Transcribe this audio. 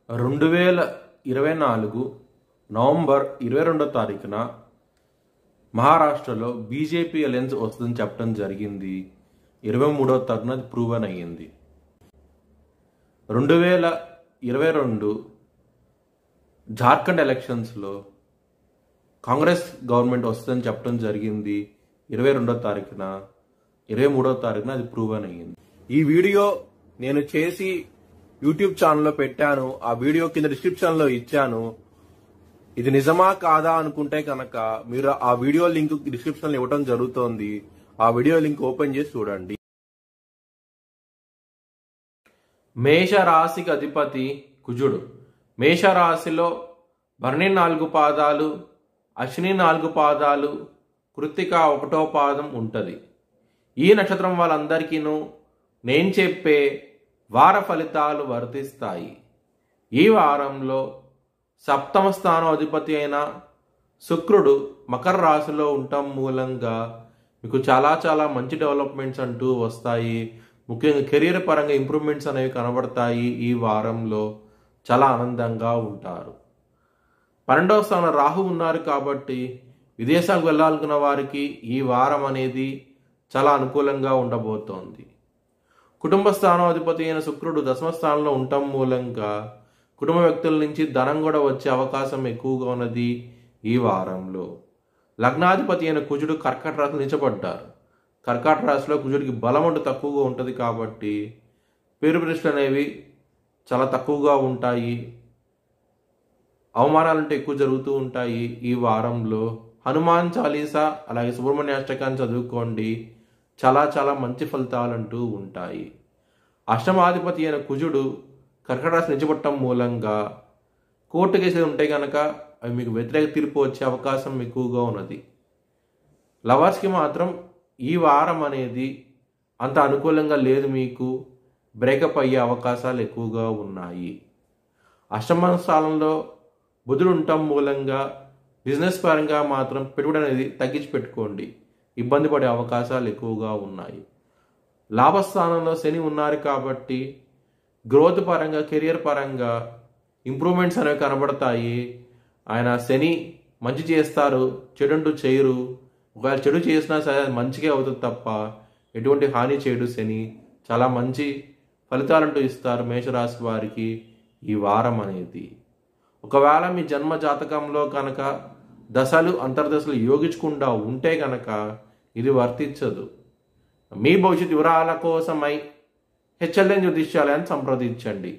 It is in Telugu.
2024 నవంబర్ 22వ తారీఖున మహారాష్ట్రలో బీజేపీ అలయన్స్ వస్తుందని చెప్పడం జరిగింది. 23వ తారీఖున అది ప్రూవన్ అయ్యింది. 2022 జార్ఖండ్ ఎలక్షన్స్లో కాంగ్రెస్ గవర్నమెంట్ వస్తుందని చెప్పడం జరిగింది. 22వ తారీఖున 23వ తారీఖున అది ప్రూవన్ అయ్యింది. ఈ వీడియో నేను చేసి యూట్యూబ్ ఛానల్లో పెట్టాను. ఆ వీడియో కింద డిస్క్రిప్షన్ లో ఇచ్చాను. ఇది నిజమా కాదా అనుకుంటే కనుక మీరు ఆ వీడియో లింక్ డిస్క్రిప్షన్ లో ఇవ్వడం జరుగుతోంది. ఆ వీడియో లింక్ ఓపెన్ చేసి చూడండి. మేషరాశికి అధిపతి కుజుడు. మేషరాశిలో భరణి 4 పాదాలు, అశ్విని 4 పాదాలు, కృత్తిక 1వ పాదం ఉంటది. ఈ నక్షత్రం వాళ్ళందరికీను నేను చెప్పే వార ఫలితాలు వర్తిస్తాయి. ఈ వారంలో 7వ స్థానం అధిపతి అయిన శుక్రుడు మకర రాశిలో ఉండటం మూలంగా మీకు చాలా మంచి డెవలప్మెంట్స్ అంటూ వస్తాయి. ముఖ్యంగా కెరీర్ పరంగా ఇంప్రూవ్మెంట్స్ అనేవి కనబడతాయి. ఈ వారంలో చాలా ఆనందంగా ఉంటారు. 12వ స్థానం రాహు ఉన్నారు కాబట్టి విదేశాలకు వెళ్ళాలనుకున్న వారికి ఈ వారం అనేది చాలా అనుకూలంగా ఉండబోతోంది. కుటుంబ స్థానాధిపతి అయిన శుక్రుడు 10వ స్థానంలో ఉండటం మూలంగా కుటుంబ వ్యక్తుల నుంచి ధనం కూడా వచ్చే అవకాశం ఎక్కువగా ఉన్నది. ఈ వారంలో లగ్నాధిపతి అయిన కుజుడు కర్కాటక రాశిలో నిలిచబడ్డారు. కర్కాటక రాశిలో కుజుడికి బలం అంటూ తక్కువగా ఉంటుంది కాబట్టి పేరు ప్రతిష్టలు అనేవి చాలా తక్కువగా ఉంటాయి. అవమానాలు అంటే ఎక్కువ జరుగుతూ ఉంటాయి. ఈ వారంలో హనుమాన్ చాలీసా అలాగే సుబ్రహ్మణ్య అష్టకాన్ని చదువుకోండి. చాలా మంచి ఫలితాలు అంటూ ఉంటాయి. అష్టమాధిపతి అయిన కుజుడు కర్కాటక రాశి నిలిచిపట్టడం మూలంగా కోర్టు కేసులు ఉంటే కనుక అవి మీకు వ్యతిరేక తీర్పు వచ్చే అవకాశం ఎక్కువగా ఉన్నది. లవర్స్కి మాత్రం ఈ వారం అనేది అంత అనుకూలంగా లేదు. మీకు బ్రేకప్ అయ్యే అవకాశాలు ఎక్కువగా ఉన్నాయి. అష్టమ స్థానంలో బుధుడు ఉండటం మూలంగా బిజినెస్ పరంగా మాత్రం పెట్టుబడి అనేది తగ్గించి పెట్టుకోండి. ఇబ్బంది పడే అవకాశాలు ఎక్కువగా ఉన్నాయి. లాభస్థానంలో శని ఉన్నారు కాబట్టి గ్రోత్ పరంగా కెరియర్ పరంగా ఇంప్రూవ్మెంట్స్ అనేవి కనబడతాయి. ఆయన శని మంచి చేస్తారు, చెడు చేయరు. ఒకవేళ చెడు చేసినా సరే అది మంచిగా అవుతుంది తప్ప ఎటువంటి హాని చేయడు శని. చాలా మంచి ఫలితాలంటూ ఇస్తారు మేషరాశి వారికి ఈ వారం అనేది. ఒకవేళ మీ జన్మ జాతకంలో కనుక దశలు అంతర్దశలు యోగించకుండా ఉంటే కనుక ఇది వర్తించదు. మీ భవిష్యత్ వివరాల కోసమై హెచ్ఎల్ఎన్ జ్యోతిష్యాలయాన్ని సంప్రదించండి.